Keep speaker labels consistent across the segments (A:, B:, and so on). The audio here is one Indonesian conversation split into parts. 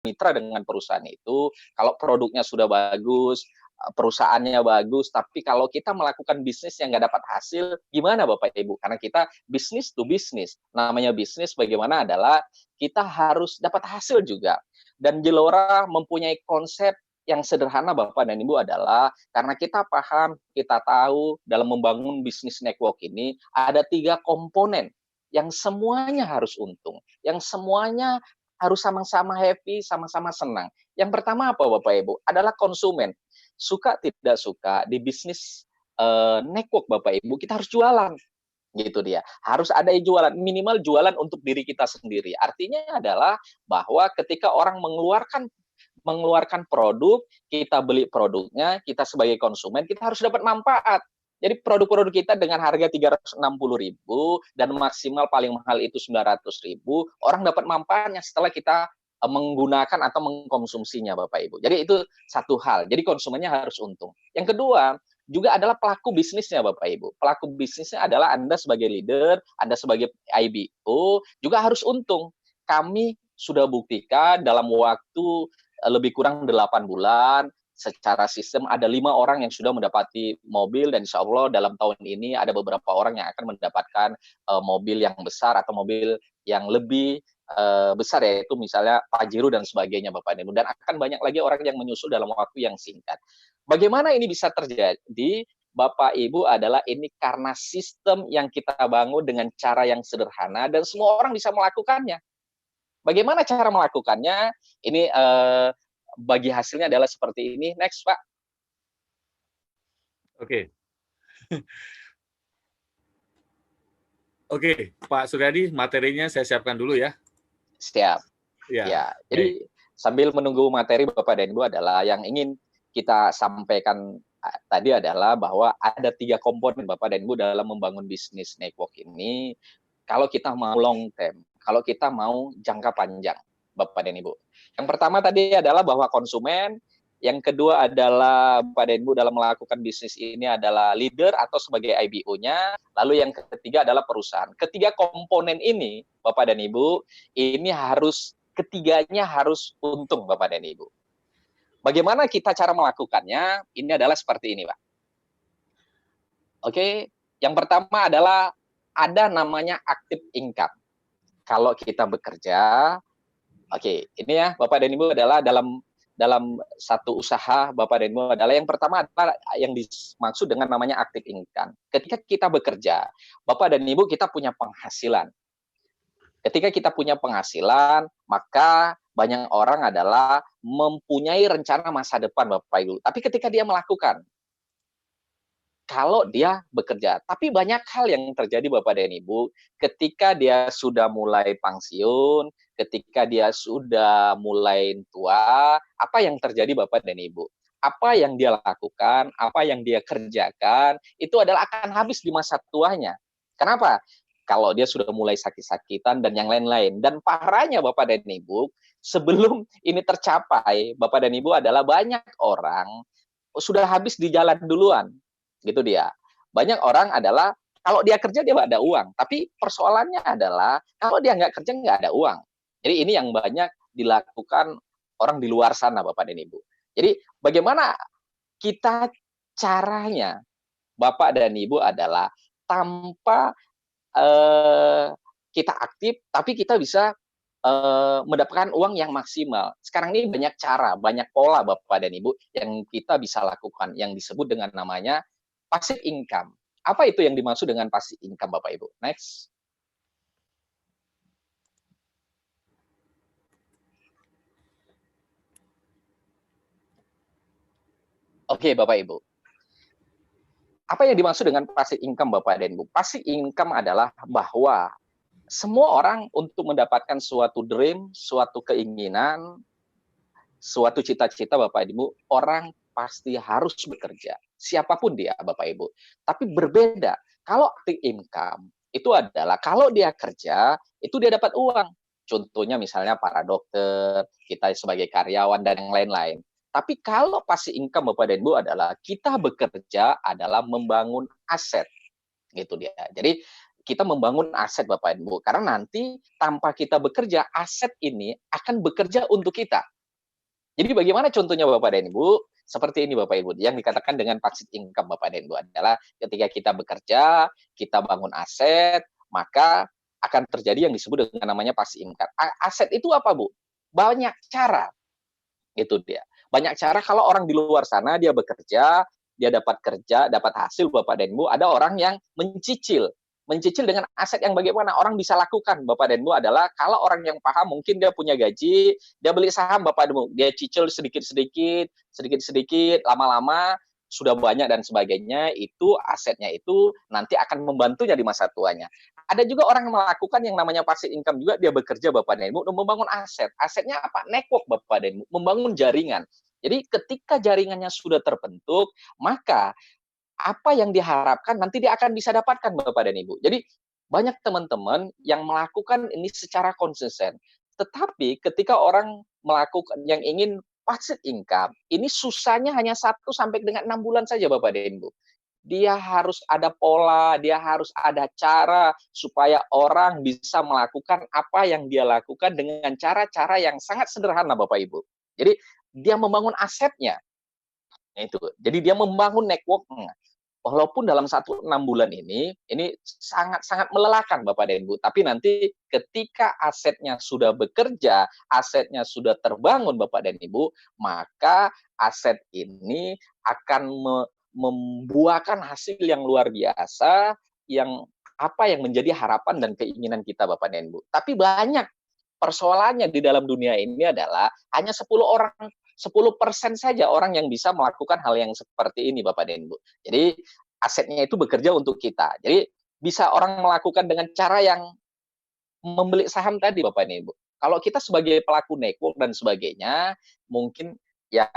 A: mitra dengan perusahaan itu, kalau produknya sudah bagus, perusahaannya bagus, tapi kalau kita melakukan bisnis yang nggak dapat hasil, gimana Bapak Ibu? Karena kita bisnis to bisnis. Namanya bisnis bagaimana adalah kita harus dapat hasil juga. Dan Gelora mempunyai konsep yang sederhana Bapak dan Ibu adalah karena kita paham, kita tahu dalam membangun bisnis network ini ada 3 komponen yang semuanya harus untung, yang semuanya harus sama-sama happy, sama-sama senang. Yang pertama apa Bapak Ibu? Adalah konsumen. Suka tidak suka di bisnis network Bapak Ibu kita harus jualan, gitu dia. Harus ada yang jualan, minimal jualan untuk diri kita sendiri. Artinya adalah bahwa ketika orang mengeluarkan mengeluarkan produk, kita beli produknya, kita sebagai konsumen kita harus dapat manfaat. Jadi produk-produk kita dengan harga 360.000 dan maksimal paling mahal itu 900.000, orang dapat manfaatnya setelah kita menggunakan atau mengkonsumsinya Bapak Ibu. Jadi itu satu hal. Jadi konsumennya harus untung. Yang kedua, juga adalah pelaku bisnisnya Bapak Ibu. Pelaku bisnisnya adalah Anda sebagai leader, Anda sebagai IBO juga harus untung. Kami sudah buktikan dalam waktu lebih kurang 8 bulan secara sistem ada 5 orang yang sudah mendapati mobil dan insya Allah dalam tahun ini ada beberapa orang yang akan mendapatkan mobil yang besar atau mobil yang lebih besar yaitu misalnya Pajero dan sebagainya Bapak Ibu dan akan banyak lagi orang yang menyusul dalam waktu yang singkat. Bagaimana ini bisa terjadi? Bapak Ibu adalah ini karena sistem yang kita bangun dengan cara yang sederhana dan semua orang bisa melakukannya. Bagaimana cara melakukannya? Ini bagi hasilnya adalah seperti ini. Next, Pak.
B: Oke. Oke, Pak Suryadi, materinya saya siapkan dulu ya.
A: Siap. Ya. Jadi sambil menunggu materi Bapak dan Ibu adalah yang ingin kita sampaikan tadi adalah bahwa ada 3 komponen Bapak dan Ibu dalam membangun bisnis network ini. Kalau kita mau long term, kalau kita mau jangka panjang, Bapak dan Ibu. Yang pertama tadi adalah bahwa konsumen, yang kedua adalah Bapak dan Ibu dalam melakukan bisnis ini adalah leader atau sebagai IBO-nya, lalu yang ketiga adalah perusahaan. Ketiga komponen ini, Bapak dan Ibu, ini harus ketiganya harus untung Bapak dan Ibu. Bagaimana kita cara melakukannya? Ini adalah seperti ini, Pak. Oke, yang pertama adalah ada namanya active income. Kalau kita bekerja, oke, ini ya Bapak dan Ibu adalah dalam satu usaha Bapak dan Ibu adalah yang pertama adalah yang dimaksud dengan namanya active income. Ketika kita bekerja, Bapak dan Ibu kita punya penghasilan. Ketika kita punya penghasilan, maka banyak orang adalah mempunyai rencana masa depan Bapak Ibu. Tapi ketika dia melakukan kalau dia bekerja. Tapi banyak hal yang terjadi Bapak dan Ibu, ketika dia sudah mulai pensiun, ketika dia sudah mulai tua, apa yang terjadi Bapak dan Ibu? Apa yang dia lakukan, apa yang dia kerjakan, itu adalah akan habis di masa tuanya. Kenapa? Kalau dia sudah mulai sakit-sakitan dan yang lain-lain. Dan parahnya Bapak dan Ibu, sebelum ini tercapai, Bapak dan Ibu adalah banyak orang sudah habis di jalan duluan gitu dia. Banyak orang adalah kalau dia kerja dia ada uang, tapi persoalannya adalah kalau dia nggak kerja nggak ada uang. Jadi ini yang banyak dilakukan orang di luar sana Bapak dan Ibu. Jadi bagaimana kita caranya Bapak dan Ibu adalah tanpa kita aktif, tapi kita bisa mendapatkan uang yang maksimal. Sekarang ini banyak cara, banyak pola Bapak dan Ibu yang kita bisa lakukan, yang disebut dengan namanya passive income. Apa itu yang dimaksud dengan passive income Bapak Ibu? Next. Oke Bapak Ibu. Apa yang dimaksud dengan passive income Bapak dan Ibu? Passive income adalah bahwa semua orang untuk mendapatkan suatu dream, suatu keinginan, suatu cita-cita Bapak Ibu, orang pasti harus bekerja. Siapapun dia Bapak Ibu. Tapi berbeda. Kalau active income itu adalah kalau dia kerja, itu dia dapat uang. Contohnya misalnya para dokter, kita sebagai karyawan dan yang lain-lain. Tapi kalau passive income Bapak dan Ibu adalah kita bekerja adalah membangun aset. Gitu dia. Jadi kita membangun aset Bapak Ibu. Karena nanti tanpa kita bekerja, aset ini akan bekerja untuk kita. Jadi bagaimana contohnya Bapak dan Ibu? Seperti ini Bapak Ibu, yang dikatakan dengan passive income Bapak dan Ibu adalah ketika kita bekerja, kita bangun aset, maka akan terjadi yang disebut dengan namanya passive income. Aset itu apa Bu? Banyak cara, itu dia. Banyak cara kalau orang di luar sana dia bekerja, dia dapat kerja, dapat hasil Bapak dan Ibu, ada orang yang mencicil. Mencicil dengan aset yang bagaimana orang bisa lakukan Bapak dan Ibu adalah kalau orang yang paham mungkin dia punya gaji, dia beli saham Bapak dan Ibu, dia cicil sedikit-sedikit, sedikit-sedikit, lama-lama sudah banyak dan sebagainya, itu asetnya itu nanti akan membantunya di masa tuanya. Ada juga orang yang melakukan yang namanya passive income juga, dia bekerja Bapak dan Ibu, membangun aset. Asetnya apa? Network Bapak dan Ibu, membangun jaringan. Jadi ketika jaringannya sudah terbentuk, maka apa yang diharapkan nanti dia akan bisa dapatkan Bapak dan Ibu. Jadi banyak teman-teman yang melakukan ini secara konsisten. Tetapi ketika orang melakukan yang ingin passive income, ini susahnya hanya 1 sampai dengan 6 bulan saja Bapak dan Ibu. Dia harus ada pola, dia harus ada cara supaya orang bisa melakukan apa yang dia lakukan dengan cara-cara yang sangat sederhana Bapak Ibu. Jadi dia membangun asetnya. Itu. Jadi dia membangun network-nya. Walaupun dalam 1 6 bulan ini sangat-sangat melelahkan Bapak dan Ibu. Tapi nanti ketika asetnya sudah bekerja, asetnya sudah terbangun Bapak dan Ibu, maka aset ini akan membuahkan hasil yang luar biasa, yang yang menjadi harapan dan keinginan kita Bapak dan Ibu. Tapi banyak persoalannya di dalam dunia ini adalah hanya 10% saja orang yang bisa melakukan hal yang seperti ini Bapak dan Ibu. Jadi asetnya itu bekerja untuk kita. Jadi bisa orang melakukan dengan cara yang membeli saham tadi Bapak dan Ibu. Kalau kita sebagai pelaku network dan sebagainya, mungkin ya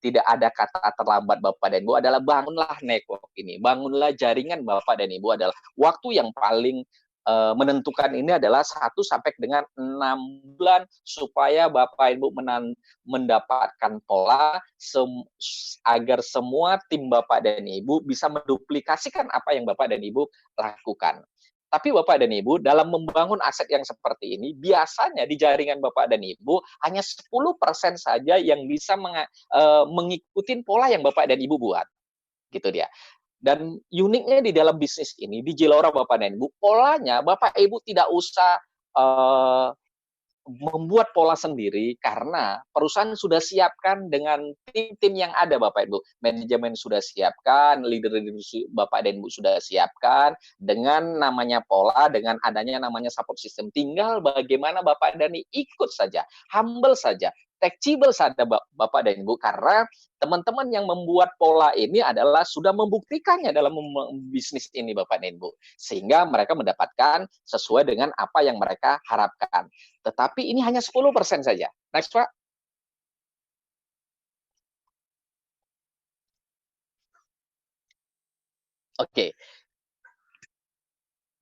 A: tidak ada kata terlambat Bapak dan Ibu, adalah bangunlah network ini, bangunlah jaringan Bapak dan Ibu, adalah waktu yang paling menentukan ini adalah 1 sampai dengan 6 bulan supaya Bapak Ibu mendapatkan pola agar semua tim Bapak dan Ibu bisa menduplikasikan apa yang Bapak dan Ibu lakukan. Tapi Bapak dan Ibu, dalam membangun aset yang seperti ini, biasanya di jaringan Bapak dan Ibu, hanya 10% saja yang bisa mengikuti pola yang Bapak dan Ibu buat. Gitu dia. Dan uniknya di dalam bisnis ini, di Zalora Bapak dan Ibu, polanya Bapak Ibu tidak usah membuat pola sendiri karena perusahaan sudah siapkan dengan tim-tim yang ada Bapak Ibu. Manajemen sudah siapkan, leader-leader Bapak dan Ibu sudah siapkan dengan namanya pola, dengan adanya namanya support system. Tinggal bagaimana Bapak dan Ibu ikut saja, humble saja, fleksibel saja Bapak dan Ibu, karena teman-teman yang membuat pola ini adalah sudah membuktikannya dalam bisnis ini Bapak dan Ibu. Sehingga mereka mendapatkan sesuai dengan apa yang mereka harapkan. Tetapi ini hanya 10% saja. Next, Pak. Oke.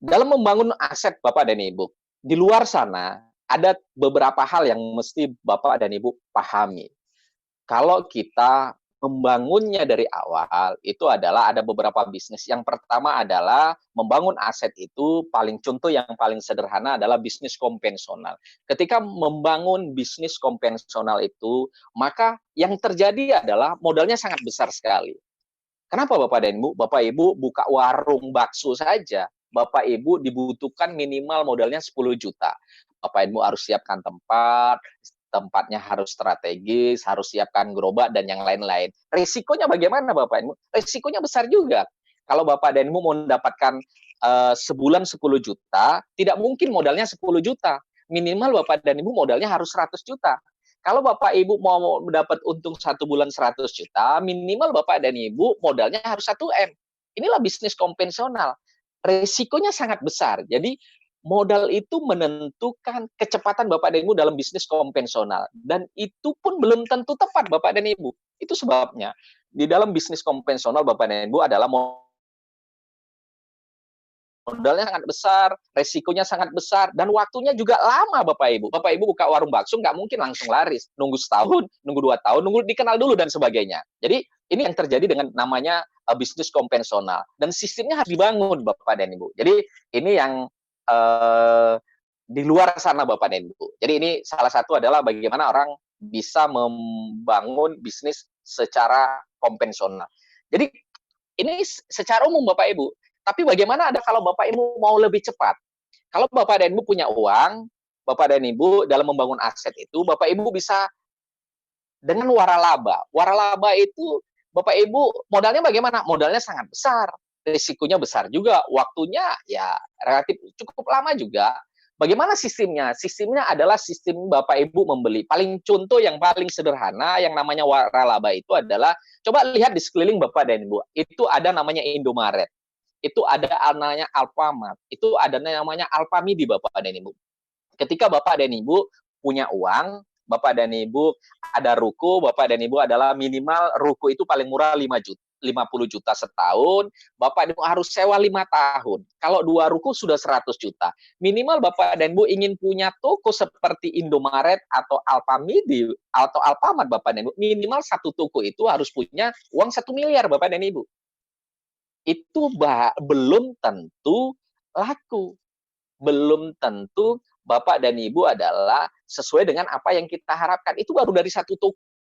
A: Dalam membangun aset Bapak dan Ibu, di luar sana ada beberapa hal yang mesti Bapak dan Ibu pahami. Kalau kita membangunnya dari awal, itu adalah ada beberapa bisnis. Yang pertama adalah membangun aset itu contoh yang paling sederhana adalah bisnis konvensional. Ketika membangun bisnis konvensional itu, maka yang terjadi adalah modalnya sangat besar sekali. Kenapa Bapak dan Ibu? Bapak Ibu buka warung bakso saja, Bapak Ibu dibutuhkan minimal modalnya 10 juta. Bapak Ibu harus siapkan tempat, tempatnya harus strategis, harus siapkan gerobak dan yang lain-lain. Risikonya bagaimana Bapak Ibu? Risikonya besar juga. Kalau Bapak dan Ibu mau mendapatkan sebulan 10 juta, tidak mungkin modalnya 10 juta. Minimal Bapak dan Ibu modalnya harus 100 juta. Kalau Bapak Ibu mau mendapat untung 1 bulan 100 juta, minimal Bapak dan Ibu modalnya harus 1 M. Inilah bisnis konvensional. Risikonya sangat besar. Jadi modal itu menentukan kecepatan Bapak dan Ibu dalam bisnis konvensional. Dan itu pun belum tentu tepat Bapak dan Ibu. Itu sebabnya di dalam bisnis konvensional Bapak dan Ibu adalah modalnya sangat besar, resikonya sangat besar, dan waktunya juga lama Bapak Ibu. Bapak Ibu buka warung bakso nggak mungkin langsung laris. Nunggu setahun, nunggu 2 tahun, nunggu dikenal dulu dan sebagainya. Jadi ini yang terjadi dengan namanya bisnis konvensional. Dan sistemnya harus dibangun, Bapak dan Ibu. Jadi ini yang di luar sana, Bapak dan Ibu. Jadi ini salah satu adalah bagaimana orang bisa membangun bisnis secara konvensional. Jadi ini secara umum, Bapak Ibu. Tapi bagaimana ada kalau Bapak Ibu mau lebih cepat? Kalau Bapak dan Ibu punya uang, Bapak dan Ibu dalam membangun aset itu, Bapak Ibu bisa dengan waralaba. Waralaba itu Bapak Ibu modalnya bagaimana? Modalnya sangat besar, risikonya besar juga, waktunya ya relatif cukup lama juga. Bagaimana sistemnya? Sistemnya adalah sistem Bapak Ibu membeli. Paling contoh yang paling sederhana yang namanya waralaba itu adalah coba lihat di sekeliling Bapak dan Ibu. Itu ada namanya Indomaret. Itu ada namanya Alfamart. Itu ada namanya Alfamidi, Bapak dan Ibu. Ketika Bapak dan Ibu punya uang, Bapak dan Ibu ada ruko, Bapak dan Ibu adalah minimal ruko itu paling murah 50 juta setahun, Bapak dan Ibu harus sewa 5 tahun. Kalau 2 ruko sudah 100 juta. Minimal Bapak dan Ibu ingin punya toko seperti Indomaret atau Alfamidi atau Alfamart, Bapak dan Ibu, minimal satu toko itu harus punya uang 1 miliar, Bapak dan Ibu. Itu belum tentu laku. Belum tentu Bapak dan Ibu adalah sesuai dengan apa yang kita harapkan. Itu baru dari satu toko